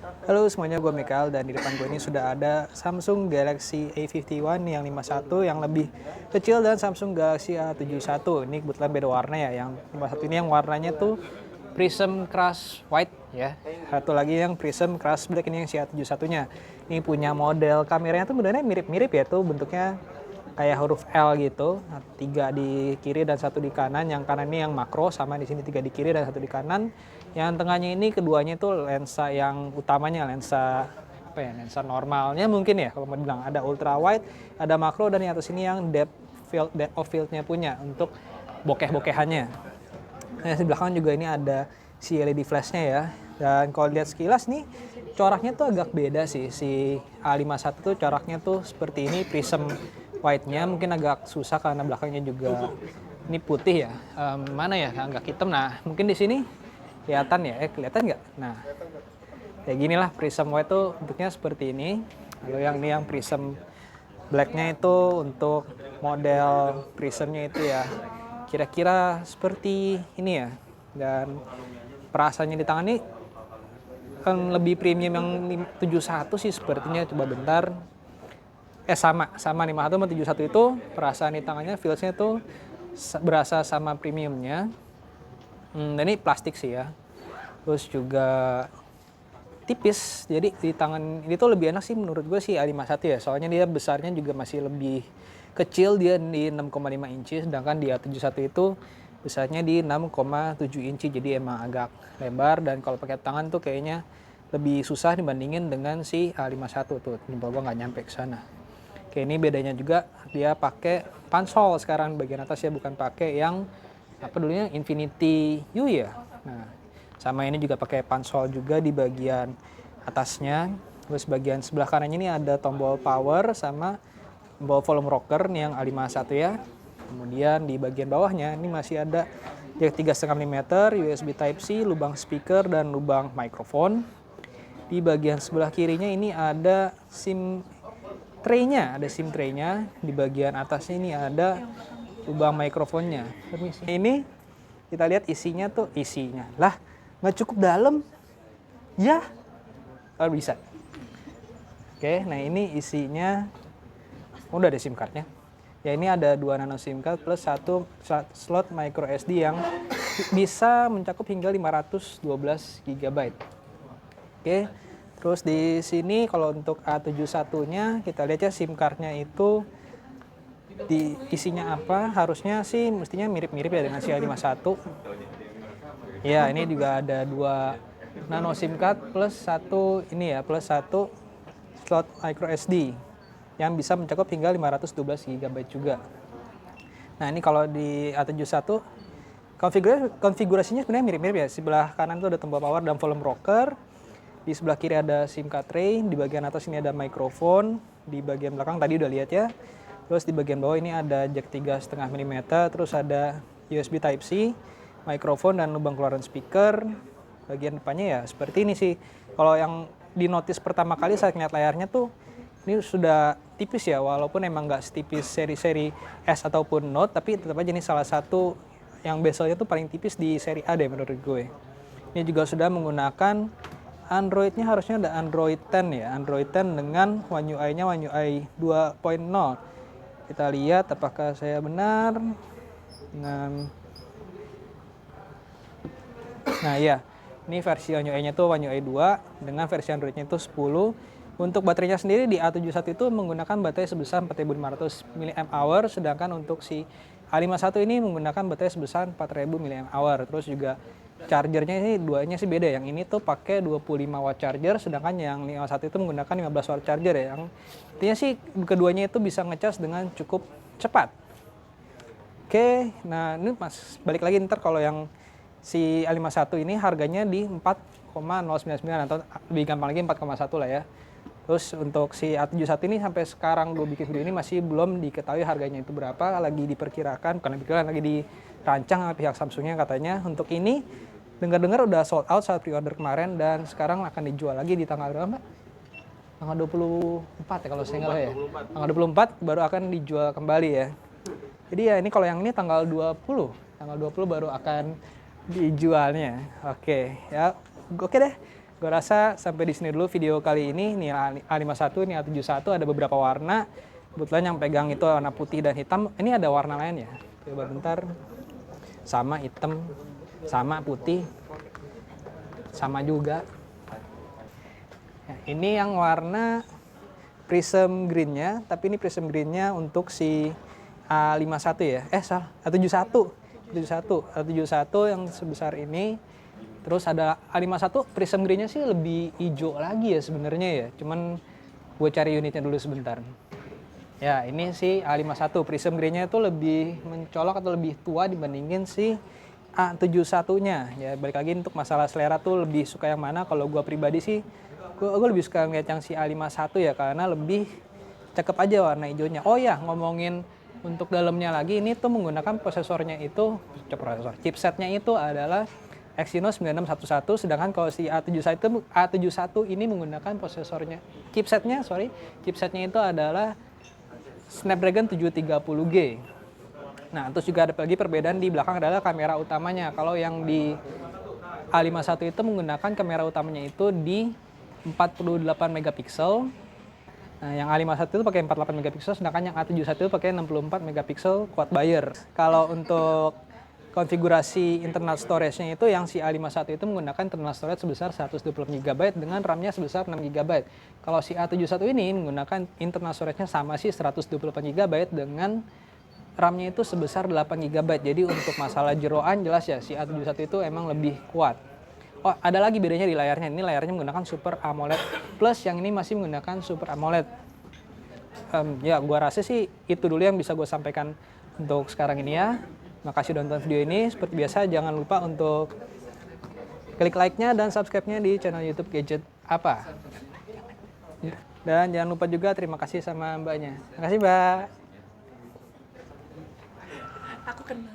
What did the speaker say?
Halo semuanya, gue Mikael dan di depan gue ini sudah ada Samsung Galaxy A51 yang 51 yang lebih kecil dan Samsung Galaxy A71. Ini kebetulan beda warna ya, yang 51 ini yang warnanya tuh Prism Crush White ya. Satu lagi yang Prism Crush Black, ini yang si A71-nya. Ini punya model kameranya tuh sebenarnya mirip-mirip ya, tuh bentuknya kayak huruf L gitu, 3 di kiri dan 1 di kanan. Yang kanan ini yang makro, sama di sini 3 di kiri dan 1 di kanan. Yang tengahnya ini keduanya itu lensa yang utamanya, lensa apa ya, lensa normalnya mungkin ya kalau mau bilang. Ada ultra wide, ada makro, dan yang atas ini yang depth of field-nya punya untuk bokeh-bokehannya. Nah, di belakang juga ini ada si LED flash-nya ya. Dan kalau lihat sekilas nih, coraknya tuh agak beda sih. Si A51 tuh coraknya tuh seperti ini, prism white-nya mungkin agak susah karena belakangnya juga ini putih ya. Mana ya, agak hitam. Nah, mungkin di sini kelihatan ya, kelihatan nggak? Nah, kayak gini lah prism white tuh bentuknya seperti ini. Lalu yang ini yang prism black-nya itu untuk model prismnya itu ya kira-kira seperti ini ya. Dan perasaannya di tangan ini kan lebih premium yang 71 sih sepertinya. Coba bentar. Sama 51 sama 71 itu perasaan di tangannya, feels-nya tuh berasa sama premiumnya. Dan ini plastik sih ya. Terus juga tipis, jadi di tangan ini tuh lebih enak sih menurut gue sih A51 ya. Soalnya dia besarnya juga masih lebih kecil, dia di 6,5 inci, sedangkan di A71 itu besarnya di 6,7 inci, jadi emang agak lebar. Dan kalau pakai tangan tuh kayaknya lebih susah dibandingin dengan si A51 tuh. Jempol gue nggak nyampe ke sana. Oke, ini bedanya juga dia pakai pansol sekarang bagian atas ya, bukan pakai yang apa dulunya Infinity U ya. Nah, sama ini juga pakai pansol juga di bagian atasnya. Terus bagian sebelah kanannya ini ada tombol power sama tombol volume rocker nih yang A51 ya. Kemudian di bagian bawahnya ini masih ada jack 3,5 mm, USB Type-C, lubang speaker dan lubang mikrofon. Di bagian sebelah kirinya ini ada SIM tray-nya, ada SIM tray-nya. Di bagian atasnya ini ada lubang mikrofonnya. Permisi. Ini kita lihat isinya tuh, isinya lah nggak cukup dalam ya. Oh, bisa. Oke, nah ini isinya udah ada SIM card-nya. Ya, ini ada 2 nano SIM card plus 1 slot micro SD yang bisa mencakup hingga 512 GB. Oke. Terus di sini kalau untuk A71-nya kita lihat ya SIM card-nya itu di isinya apa, harusnya sih mestinya mirip-mirip ya dengan si A51. Ya, ini juga ada 2 nano SIM card plus 1 ini ya, plus 1 slot micro SD yang bisa mencakup hingga 512 GB juga. Nah, ini kalau di A71 konfigurasinya sebenarnya mirip-mirip ya. Sebelah kanan itu ada tombol power dan volume rocker. Di sebelah kiri ada SIM card tray, di bagian atas ini ada mikrofon, di bagian belakang tadi udah lihat ya. Terus di bagian bawah ini ada jack 3,5 mm, terus ada USB Type-C, mikrofon dan lubang keluaran speaker. Bagian depannya ya seperti ini sih. Kalau yang di notice pertama kali saat ngeliat layarnya tuh ini sudah tipis ya, walaupun emang nggak setipis seri-seri S ataupun Note, tapi tetap aja ini salah satu yang bezelnya tuh paling tipis di seri A deh menurut gue. Ini juga sudah menggunakan Android-nya, harusnya ada Android 10 ya, Android 10 dengan One UI-nya One UI 2.0. Kita lihat apakah saya benar. Nah ya, ini versi One UI-nya tuh One UI 2 dengan versi Android-nya itu 10. Untuk baterainya sendiri di A71 itu menggunakan baterai sebesar 4500 mAh, sedangkan untuk si A51 ini menggunakan baterai sebesar 4000 mAh. Terus juga chargernya ini duanya sih beda. Yang ini tuh pakai 25 watt charger, sedangkan yang 51 itu menggunakan 15 watt charger ya. Yang intinya sih keduanya itu bisa ngecas dengan cukup cepat. Oke, nah ini balik lagi ntar kalau yang si A51 ini harganya di 4,099 atau lebih gampang lagi 4,1 lah ya. Terus untuk si A71 ini sampai sekarang gue bikin video ini masih belum diketahui harganya itu berapa, lagi diperkirakan, bukan diperkirakan, lagi dirancang sama pihak Samsungnya katanya. Untuk ini dengar-dengar udah sold out saat pre-order kemarin dan sekarang akan dijual lagi di tanggal berapa? Tanggal 24 ya kalau saya nggak salah ya. Tanggal 24 baru akan dijual kembali ya. Jadi ya ini kalau yang ini tanggal 20 baru akan dijualnya. Oke, ya. Oke deh. Gue rasa sampai di sini dulu video kali ini. Nih A51, ini A71 ada beberapa warna. Kebetulan yang pegang itu warna putih dan hitam. Ini ada warna lain ya. Coba bentar. Sama hitam, sama putih, sama juga. Nah, ini yang warna prism green-nya, tapi ini prism green-nya untuk si A51 ya. Salah, A71. A71 yang sebesar ini. Terus ada A51, prism green-nya sih lebih hijau lagi ya sebenarnya ya. Cuman gue cari unitnya dulu sebentar. Ya, ini si A51, prism green-nya itu lebih mencolok atau lebih tua dibandingin si A71-nya. Ya, balik lagi untuk masalah selera tuh lebih suka yang mana. Kalau gue pribadi sih, gue lebih suka ngeliat yang si A51 ya, karena lebih cakep aja warna hijaunya. Oh ya, ngomongin untuk dalamnya lagi, ini tuh menggunakan prosesornya itu, chipsetnya itu adalah Exynos 9611, sedangkan kalau si A71 ini menggunakan chipsetnya itu adalah Snapdragon 730G. Nah, terus juga ada lagi perbedaan di belakang adalah kamera utamanya. Kalau yang di A51 itu menggunakan kamera utamanya itu di 48 megapiksel. Nah, yang A51 itu pakai 48 megapiksel, sedangkan yang A71 itu pakai 64 megapiksel quad buyer. Kalau untuk konfigurasi internal storage-nya itu yang si A51 itu menggunakan internal storage sebesar 128 GB dengan RAM-nya sebesar 6 GB. Kalau si A71 ini menggunakan internal storage-nya sama sih 128 GB dengan RAM-nya itu sebesar 8 GB. Jadi untuk masalah jeroan jelas ya si A71 itu emang lebih kuat. Oh, ada lagi bedanya di layarnya. Ini layarnya menggunakan Super AMOLED Plus, yang ini masih menggunakan Super AMOLED. Ya, gua rasa sih itu dulu yang bisa gue sampaikan untuk sekarang ini ya. Makasih udah nonton video ini. Seperti biasa jangan lupa untuk klik like-nya dan subscribe-nya di channel YouTube Gadget Apa. Dan jangan lupa juga terima kasih sama mbaknya. Terima kasih, Mbak. Aku kenal.